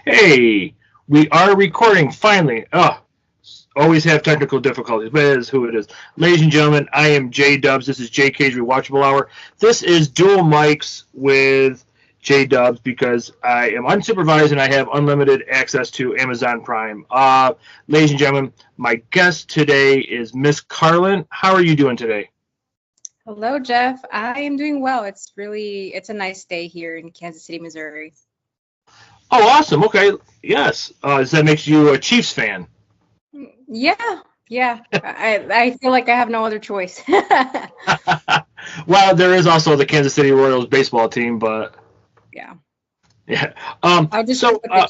Hey, we are recording finally. Oh, always have technical difficulties, but it is who it is. Ladies and gentlemen, I am J-Dubs. This is JK'z REWATCHABLE HOUR. This is dual mics with J-Dubs because I am unsupervised and I have unlimited access to Amazon Prime. Ladies and gentlemen, my guest today is Miss Karlin. How are you doing today? Hello, Jeff. I am doing well. It's a nice day here in Kansas City, Missouri. Oh, awesome. Okay. Yes. That makes you a Chiefs fan. Yeah, yeah. I feel like I have no other choice. Well, there is also the Kansas City Royals baseball team, but Yeah, yeah. I'll just So, go with the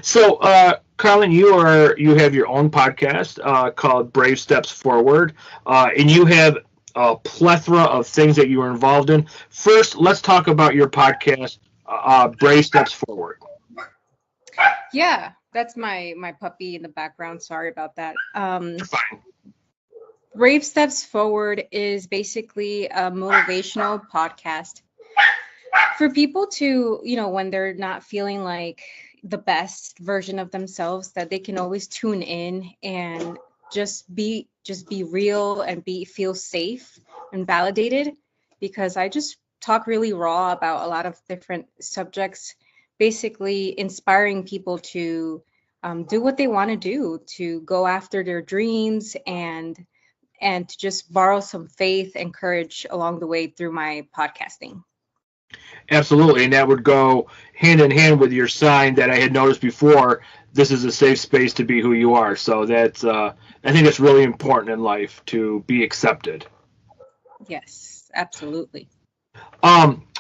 Chiefs. Carlin, you have your own podcast called Brave Steps Forward, and you have a plethora of things that you are involved in. First, let's talk about your podcast, Brave Steps Forward. Yeah, that's my puppy in the background. Sorry about that. Fine. Brave Steps Forward is basically a motivational podcast for people to, when they're not feeling like the best version of themselves, that they can always tune in and just be real and feel safe and validated, because I just talk really raw about a lot of different subjects, basically inspiring people to do what they want to do, to go after their dreams, and to just borrow some faith and courage along the way through my podcasting. Absolutely, and that would go hand in hand with your sign that I had noticed before. This is a safe space to be who you are. So that's I think it's really important in life to be accepted. Yes, absolutely.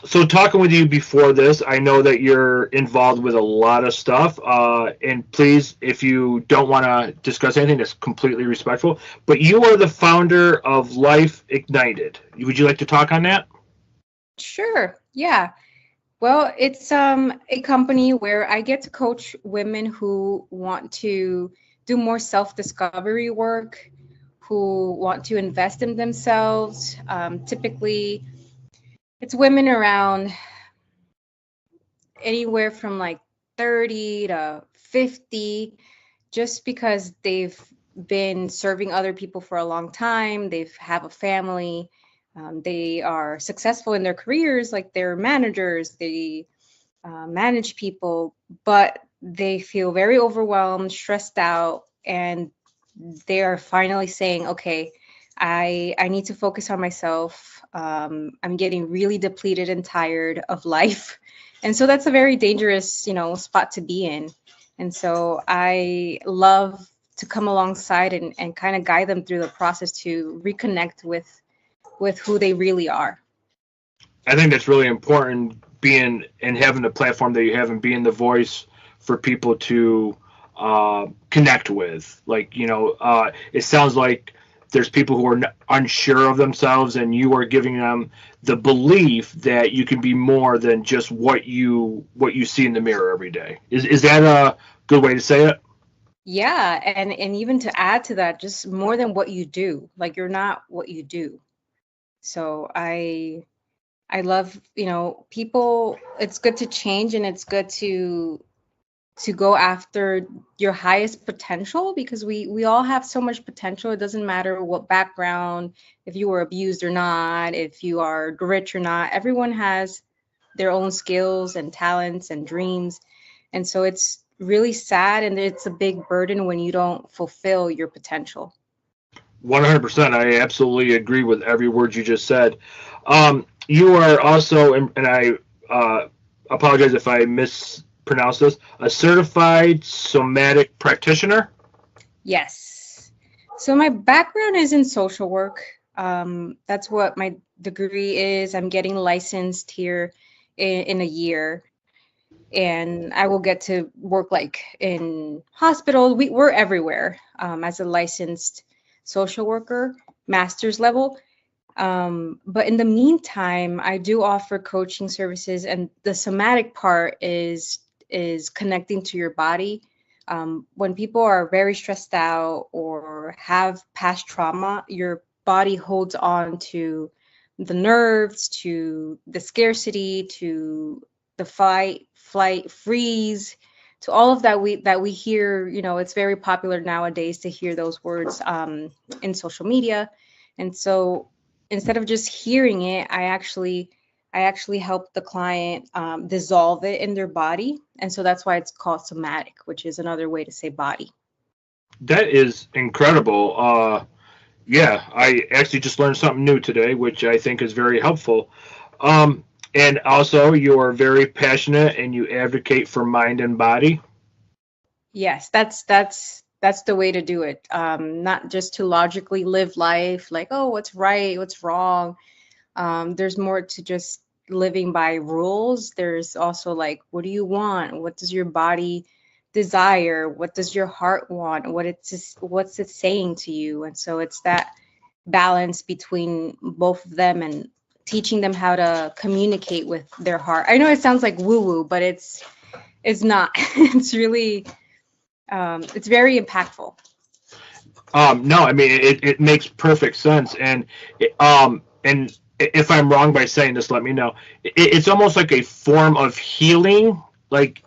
So talking with you before this, I know that you're involved with a lot of stuff. And please, if you don't want to discuss anything, that's completely respectful. But you are the founder of Life Ignited. Would you like to talk on that? Sure. Yeah. Well, it's a company where I get to coach women who want to do more self-discovery work, who want to invest in themselves. Typically, it's women around anywhere from like 30 to 50, just because they've been serving other people for a long time. They have a family. They are successful in their careers, like they're managers, they manage people, but they feel very overwhelmed, stressed out, and they are finally saying, okay, I need to focus on myself. I'm getting really depleted and tired of life. And so that's a very dangerous, spot to be in. And so I love to come alongside and kind of guide them through the process to reconnect with who they really are. I think that's really important, being and having the platform that you have and being the voice for people to connect with. Like, it sounds like there's people who are unsure of themselves, and you are giving them the belief that you can be more than just what you see in the mirror every day. Is that a good way to say it? Yeah, and even to add to that, just more than what you do. Like, you're not what you do. So I love, people. It's good to change, and it's good to go after your highest potential, because we all have so much potential. It doesn't matter what background, if you were abused or not, if you are rich or not. Everyone has their own skills and talents and dreams. And so it's really sad, and it's a big burden when you don't fulfill your potential. 100%. I absolutely agree with every word you just said. You are also, and I apologize if I mispronounce this, a certified somatic practitioner. Yes. So my background is in social work. That's what my degree is. I'm getting licensed here in a year, and I will get to work like in hospitals. We're everywhere as a licensed social worker, master's level. But in the meantime, I do offer coaching services, and the somatic part is connecting to your body. When people are very stressed out or have past trauma, your body holds on to the nerves, to the scarcity, to the fight, flight, freeze, to all of that we hear. It's very popular nowadays to hear those words in social media. And so instead of just hearing it, I actually help the client dissolve it in their body. And so that's why it's called somatic, which is another way to say body. That is incredible. Yeah, I actually just learned something new today, which I think is very helpful. And also, you are very passionate and you advocate for mind and body. Yes, that's the way to do it. Not just to logically live life, like, oh, what's right, what's wrong. There's more to just living by rules. There's also like, what do you want? What does your body desire? What does your heart want? What's it saying to you? And so it's that balance between both of them and teaching them how to communicate with their heart. I know it sounds like woo woo, but it's not. It's really it's very impactful. No, I mean it makes perfect sense, and if I'm wrong by saying this, let me know. It's almost like a form of healing. Like,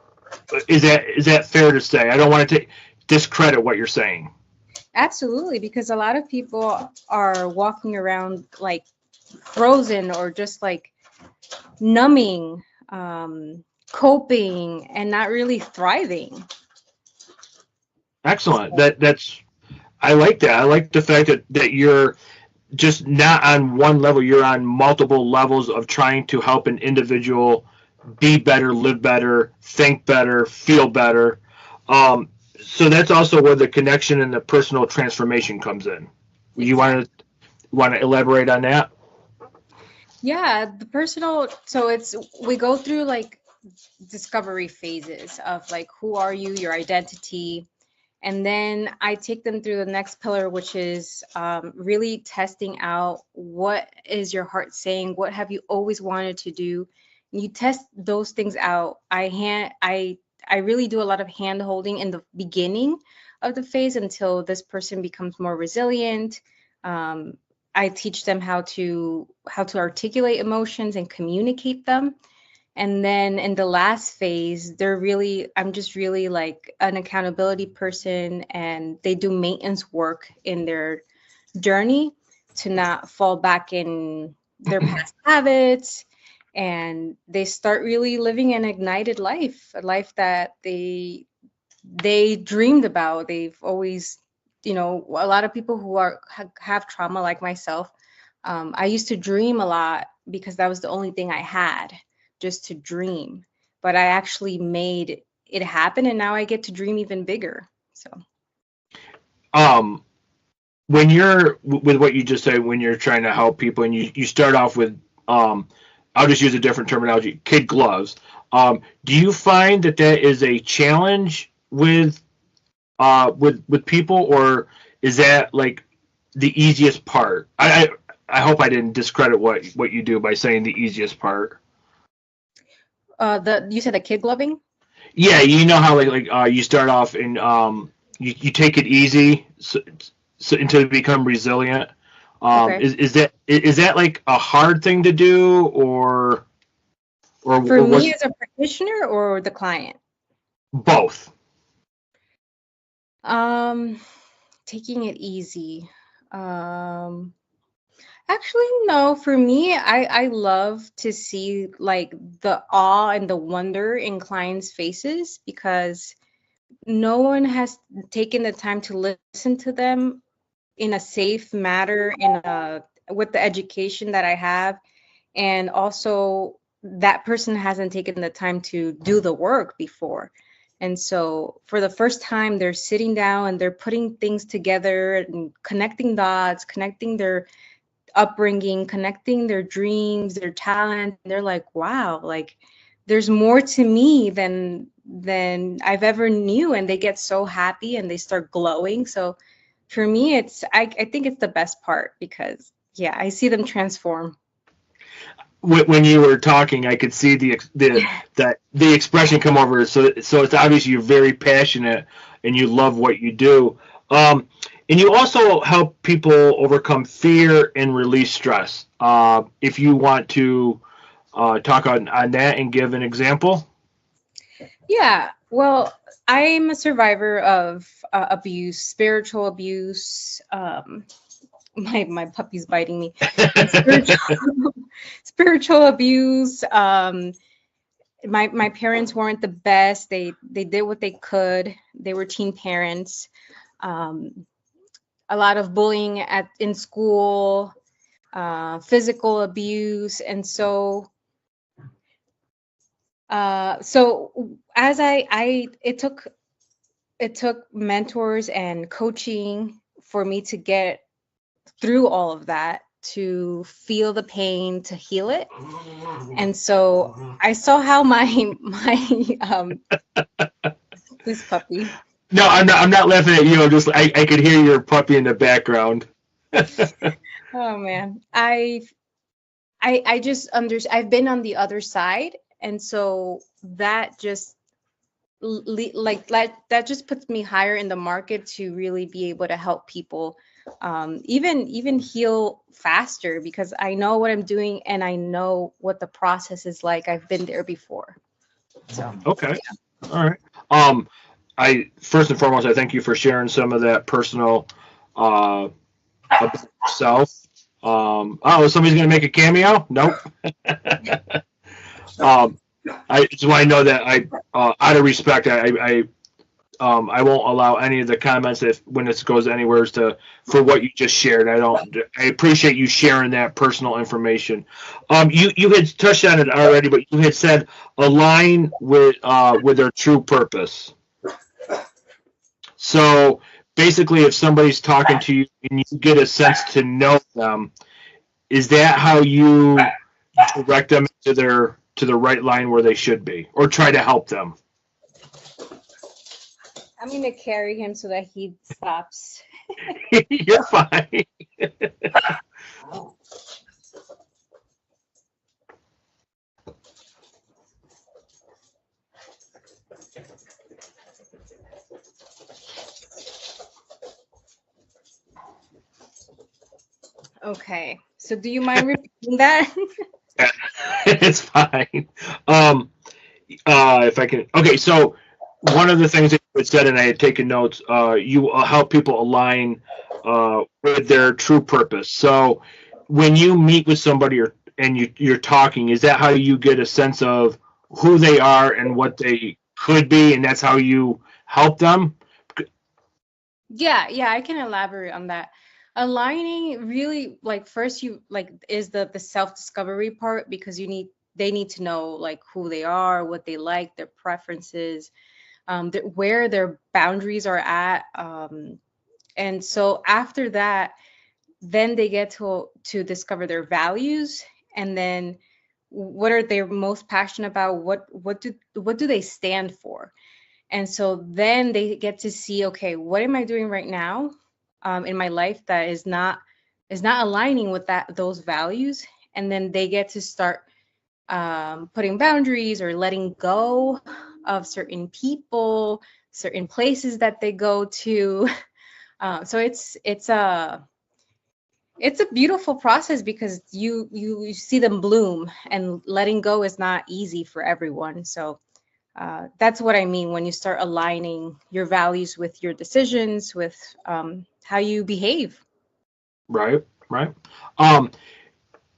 is that fair to say? I don't want to discredit what you're saying. Absolutely, because a lot of people are walking around like frozen or just like numbing, coping, and not really thriving. Excellent. I like that. I like the fact that you're just not on one level. You're on multiple levels of trying to help an individual be better, live better, think better, feel better. So that's also where the connection and the personal transformation comes in. You want to elaborate on that? Yeah, the personal. So we go through like discovery phases of like, who are you, your identity. And then I take them through the next pillar, which is really testing out, what is your heart saying? What have you always wanted to do? And you test those things out. I really do a lot of hand holding in the beginning of the phase until this person becomes more resilient. I teach them how to articulate emotions and communicate them. And then in the last phase, I'm just really like an accountability person, and they do maintenance work in their journey to not fall back in their past habits. And they start really living an ignited life, a life that they dreamed about. They've always, a lot of people who have trauma like myself. I used to dream a lot because that was the only thing I had, just to dream. But I actually made it happen, and now I get to dream even bigger. So when you're with what you just said, when you're trying to help people and you start off with I'll just use a different terminology, kid gloves. Do you find that is a challenge with people, or is that like the easiest part? I hope I didn't discredit what you do by saying the easiest part. You said the kid gloving? Yeah, you know how like you start off and you take it easy so until you become resilient. Okay. Is that like a hard thing to do, or For me as a practitioner or the client? Both. Taking it easy. Actually, no. For me, I love to see like the awe and the wonder in clients' faces, because no one has taken the time to listen to them in a safe manner, with the education that I have. And also that person hasn't taken the time to do the work before. And so for the first time, they're sitting down and they're putting things together and connecting dots, connecting their upbringing, connecting their dreams, their talent. They're like, wow, like there's more to me than I've ever knew. And they get so happy and they start glowing. So for me, I think it's the best part, because yeah, I see them transform. When you were talking, I could see the expression come over. So it's obvious you're very passionate and you love what you do. And you also help people overcome fear and release stress. If you want to talk on that and give an example? Yeah, well, I'm a survivor of abuse, spiritual abuse. My puppy's biting me. Spiritual abuse. My parents weren't the best. They did what they could. They were teen parents. Um, a lot of bullying in school, physical abuse, and so as I it took mentors and coaching for me to get through all of that, to feel the pain, to heal it. And so I saw how my this puppy. No, I'm not laughing at you. I could hear your puppy in the background. Oh man. I just I've been on the other side, and so that just that just puts me higher in the market to really be able to help people, even heal faster, because I know what I'm doing and I know what the process is like. I've been there before. So Okay. Yeah. All right. I first and foremost, I thank you for sharing some of that personal about yourself. Oh, somebody's gonna make a cameo? Nope. I just want to know that out of respect, I won't allow any of the comments when this goes anywhere for what you just shared. I appreciate you sharing that personal information. You had touched on it already, but you had said align with their true purpose. So basically, if somebody's talking to you and you get a sense to know them, is that how you direct them to the right line where they should be, or try to help them? I'm gonna carry him so that he stops. You're fine. Okay. So do you mind repeating that? It's fine. If I can. Okay, so one of the things that you had said, and I had taken notes, you help people align with their true purpose. So when you meet with somebody and you're talking, is that how you get a sense of who they are and what they could be, and that's how you help them? Yeah, I can elaborate on that. Aligning really, like, first you like is the self-discovery part, because they need to know like who they are, what they like, their preferences, where their boundaries are at. And so after that, then they get to discover their values, and then what are they most passionate about, what do they stand for. And so then they get to see, okay, what am I doing right now in my life that is not aligning with those values. And then they get to start putting boundaries or letting go of certain people, certain places that they go to. So it's a beautiful process, because you see them bloom, and letting go is not easy for everyone. So that's what I mean when you start aligning your values with your decisions, with how you behave. Right, right.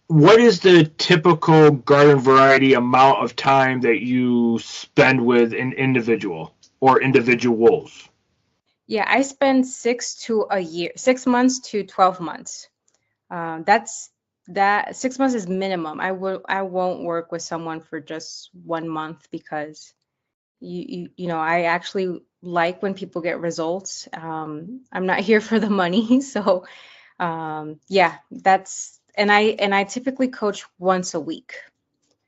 What is the typical garden variety amount of time that you spend with an individual or individuals? Yeah, I spend 6 months to 12 months. That's that 6 months is minimum. I won't work with someone for just 1 month, because you know, I actually like when people get results. I'm not here for the money. So yeah, and I typically coach once a week.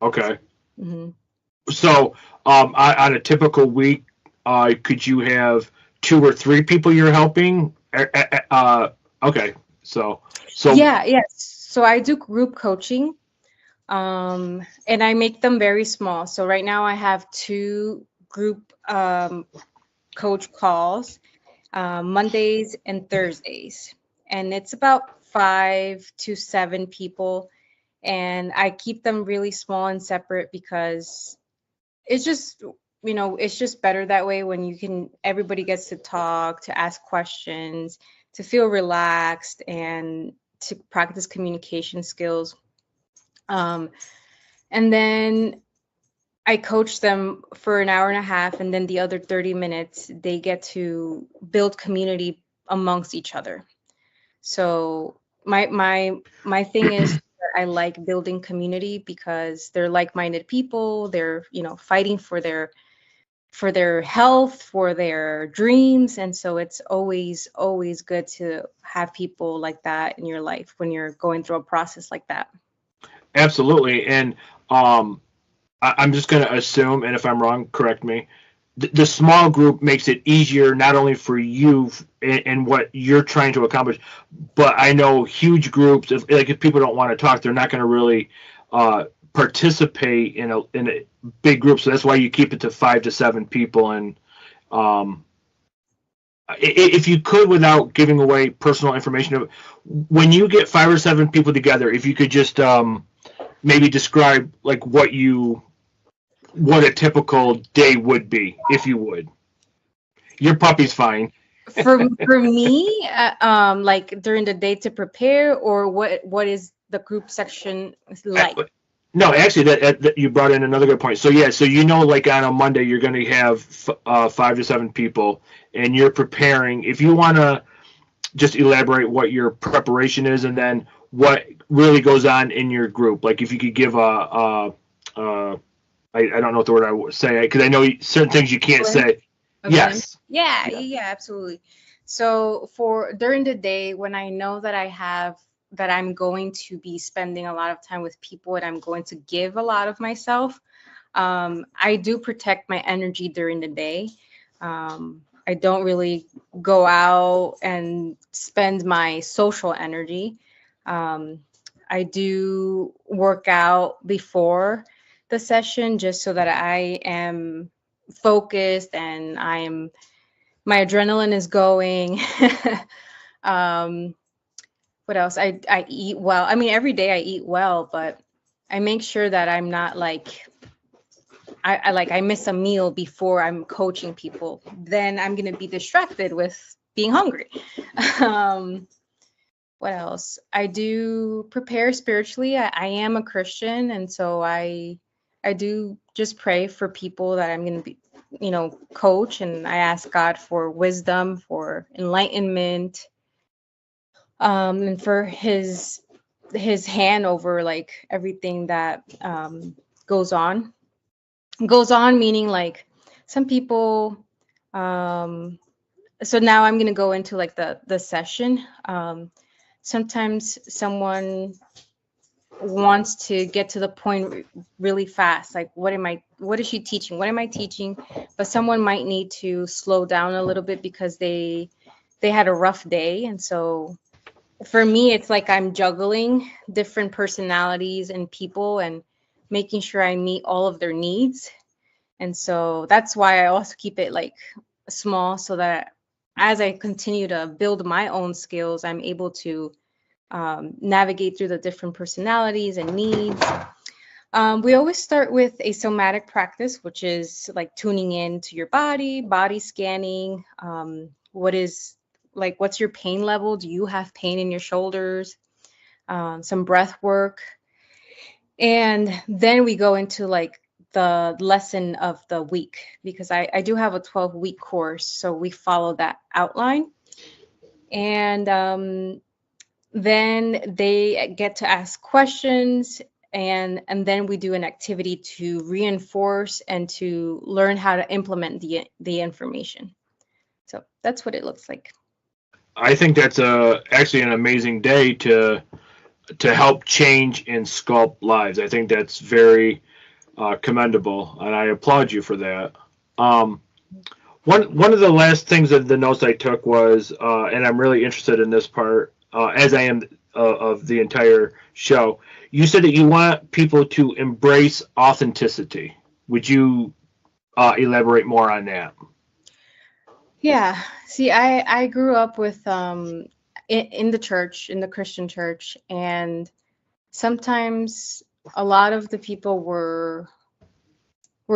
Okay. Hmm. So, on a typical week, could you have 2 or 3 people you're helping? Okay. So, Yeah. So I do group coaching, and I make them very small. So right now I have 2 group coach calls, Mondays and Thursdays, and it's about 5 to 7 people. and I keep them really small and separate because it's just, it's just better that way when everybody gets to talk, to ask questions, to feel relaxed, and to practice communication skills. And then I coach them for an hour and a half, and then the other 30 minutes, they get to build community amongst each other. So my thing is that I like building community because they're like-minded people. They're, fighting for their health, for their dreams. And so it's always, always good to have people like that in your life when you're going through a process like that. Absolutely. And I'm just going to assume, and if I'm wrong, correct me. The small group makes it easier not only for you and what you're trying to accomplish, but I know huge groups, if people don't want to talk, they're not going to really participate in a big group. So that's why you keep it to 5 to 7 people. And if you could, without giving away personal information, when you get 5 or 7 people together, if you could just maybe describe like what a typical day would be, if you would. Your puppy's fine. For me, like during the day to prepare, or what is the group section like? No, actually, that you brought in another good point. So yeah, so like on a Monday, you're going to have 5 to 7 people, and you're preparing. If you want to just elaborate what your preparation is, and then what really goes on in your group, like if you could give I don't know what the word I would say, because I know certain things you can't say. Okay. Yes. Yeah, absolutely. So for during the day, when I know that I'm going to be spending a lot of time with people and I'm going to give a lot of myself, I do protect my energy during the day. I don't really go out and spend my social energy. I do work out before the session just so that I am focused and my adrenaline is going. What else? I eat well. I mean, every day I eat well, but I make sure that I'm not like I miss a meal before I'm coaching people. Then I'm gonna be distracted with being hungry. What else? I do prepare spiritually. I am a Christian, and so I do just pray for people that I'm going to be, coach, and I ask God for wisdom, for enlightenment, and for his hand over like everything that goes on. Goes on meaning like some people. So now I'm going to go into like the session. Sometimes someone wants to get to the point really fast, like what is she teaching, what am I teaching, but someone might need to slow down a little bit because they had a rough day. And so for me, it's like I'm juggling different personalities and people and making sure I meet all of their needs. And so that's why I also keep it like small, so that as I continue to build my own skills, I'm able to navigate through the different personalities and needs. We always start with a somatic practice, which is like tuning in to your body scanning. What's your pain level? Do you have pain in your shoulders? Some breath work. And then we go into like the lesson of the week, because I do have a 12-week course, so we follow that outline. And then they get to ask questions, and then we do an activity to reinforce and to learn how to implement the information. So that's what it looks like. I think that's actually an amazing day to help change and sculpt lives. I think that's very commendable, and I applaud you for that. One of the last things of the notes I took was, and I'm really interested in this part, as I am of the entire show. You said that you want people to embrace authenticity. Would you elaborate more on that? Yeah. See, I grew up with in the church, in the Christian church, and sometimes a lot of the people were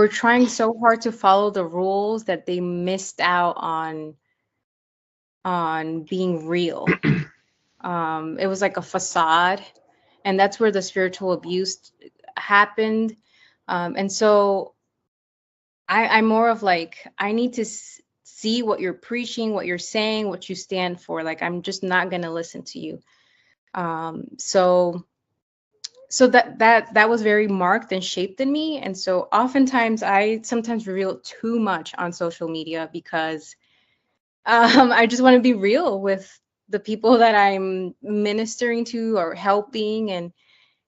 trying so hard to follow the rules that they missed out on being real. It was like a facade, and that's where the spiritual abuse happened. And so I'm more of like, I need to see what you're preaching, what you're saying, what you stand for. Like, I'm just not going to listen to you. So that was very marked and shaped in me. And so oftentimes I sometimes reveal too much on social media because I just want to be real with the people that I'm ministering to or helping, and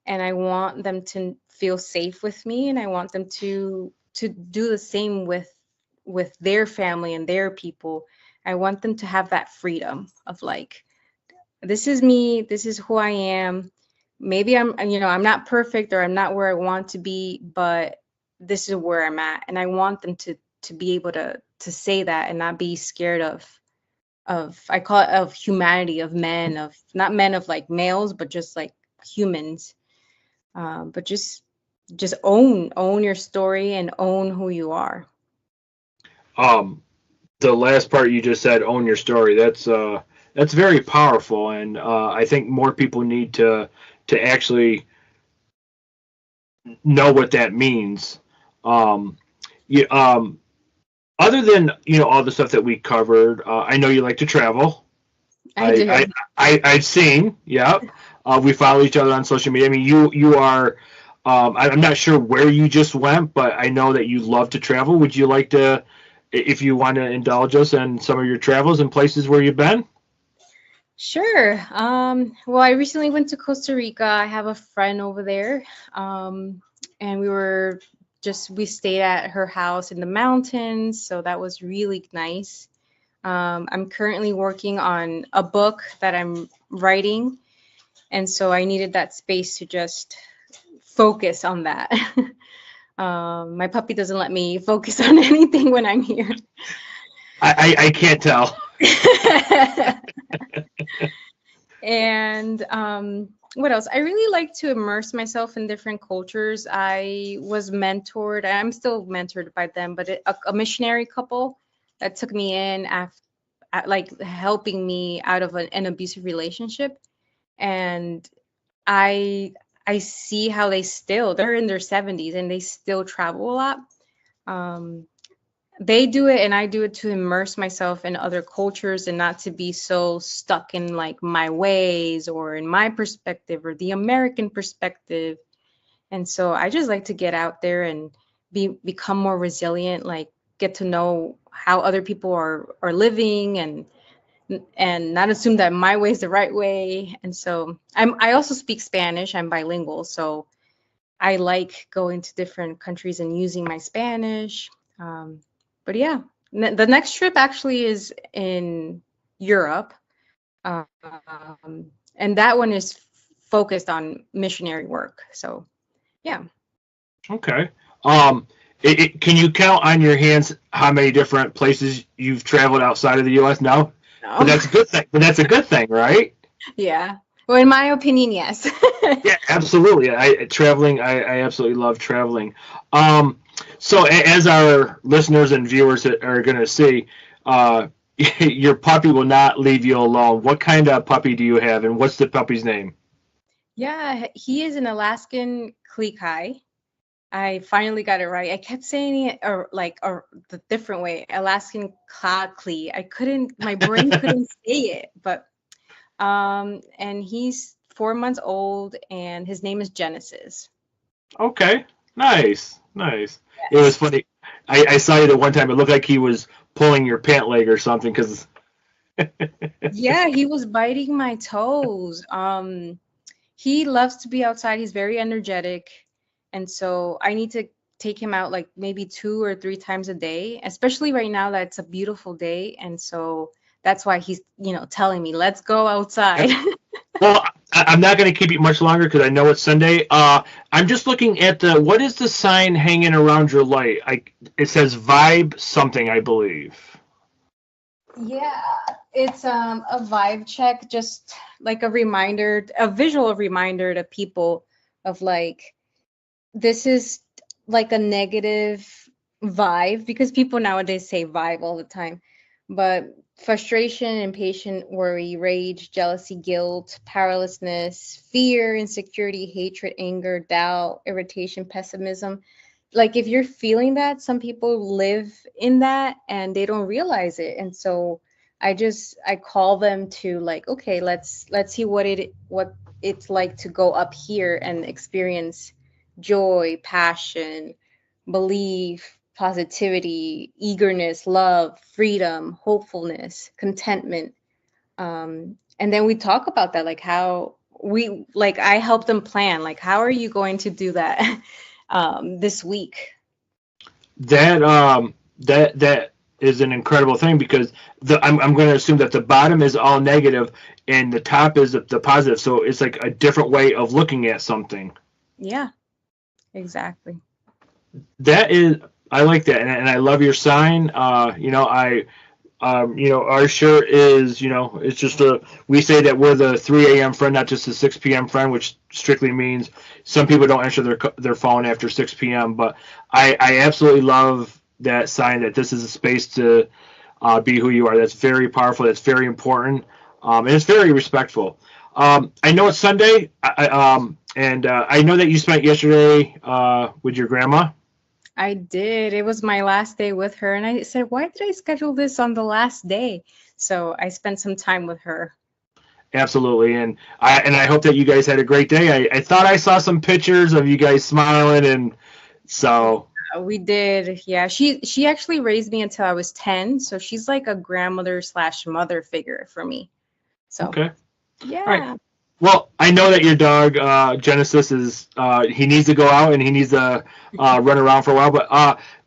I want them to feel safe with me, and I want them to do the same with their family and their people. I want them to have that freedom of like, this is me, this is who I am. Maybe I'm not perfect, or I'm not where I want to be, but this is where I'm at. And I want them to be able to say that and not be scared of I call it of humanity, of men, of not men of like males, but just like humans. But just own your story and own who you are. The last part you just said, own your story. That's very powerful, and I think more people need to actually know what that means. Other than all the stuff that we covered, I know you like to travel. I do. I've seen. Yeah, we follow each other on social media. I mean, you are. I'm not sure where you just went, but I know that you love to travel. Would you like to, if you want to indulge us in some of your travels and places where you've been? Sure. Well, I recently went to Costa Rica. I have a friend over there. And we stayed at her house in the mountains. So that was really nice. I'm currently working on a book that I'm writing. And so I needed that space to just focus on that. My puppy doesn't let me focus on anything when I'm here. I can't tell. And what else? I really like to immerse myself in different cultures. I was mentored. I'm still mentored by them, but a missionary couple that took me in like helping me out of an abusive relationship. And I see how they're in their 70s and they still travel a lot. They do it and I do it to immerse myself in other cultures and not to be so stuck in like my ways or in my perspective or the American perspective. And so I just like to get out there and become more resilient, like get to know how other people are living and not assume that my way is the right way. And so I also speak Spanish. I'm bilingual. So I like going to different countries and using my Spanish. But yeah, the next trip actually is in Europe. And that one is focused on missionary work. So, yeah. Okay. Can you count on your hands how many different places you've traveled outside of the U.S.? No? But that's a good thing. But that's a good thing, right? Yeah. Well, in my opinion, yes. Yeah, absolutely. I absolutely love traveling. So as our listeners and viewers are going to see, your puppy will not leave you alone. What kind of puppy do you have, and what's the puppy's name? Yeah, he is an Alaskan Klekai. I finally got it right. I kept saying it or the different way, Alaskan Klakli. My brain couldn't say it, but and he's 4 months old and his name is Genesis. Okay, nice. Yes. It was funny. I saw you the one time. It looked like he was pulling your pant leg or something because. Yeah, he was biting my toes. He loves to be outside. He's very energetic. And so I need to take him out like maybe 2 or 3 times a day, especially right now that it's a beautiful day. And so that's why he's, telling me, let's go outside. Well, I'm not going to keep you much longer because I know it's Sunday. I'm just looking at what is the sign hanging around your light? It says vibe something, I believe. Yeah, it's a vibe check, just like a reminder, a visual reminder to people of like this is like a negative vibe because people nowadays say vibe all the time. But frustration, impatient, worry, rage, jealousy, guilt, powerlessness, fear, insecurity, hatred, anger, doubt, irritation, pessimism. Like if you're feeling that, some people live in that and they don't realize it. And so I call them to like, okay, let's see what it's like to go up here and experience joy, passion, belief, positivity, eagerness, love, freedom, hopefulness, contentment. And then we talk about that, like how we like I help them plan, like how are you going to do that this week? That is an incredible thing because I'm going to assume that the bottom is all negative and the top is the positive. So it's like a different way of looking at something. Yeah, exactly. That is, I like that, and I love your sign. Our shirt is, it's just we say that we're the 3 a.m. friend, not just the 6 p.m. friend, which strictly means some people don't answer their phone after 6 p.m. But I absolutely love that sign that this is a space to be who you are. That's very powerful. That's very important, and it's very respectful. I know it's Sunday, and I know that you spent yesterday with your grandma. I did. It was my last day with her, and I said, "Why did I schedule this on the last day?" So I spent some time with her. Absolutely, and I hope that you guys had a great day. I thought I saw some pictures of you guys smiling, and so We did. Yeah, she actually raised me until I was 10, so she's like a grandmother slash mother figure for me. So okay. All right. yeah. Well, I know that your dog Genesis is he needs to go out and he needs to run around for a while. But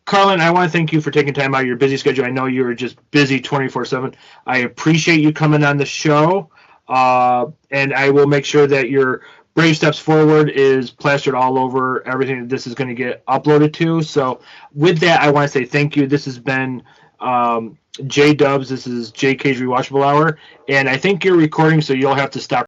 Karlin, I want to thank you for taking time out of your busy schedule. I know you're just busy 24/7. I appreciate you coming on the show, and I will make sure that your Brave Steps Forward is plastered all over everything that this is going to get uploaded to. So with that, I want to say thank you. This has been J Dubs. This is JK'z Rewatchable Hour, and I think you're recording, so you'll have to stop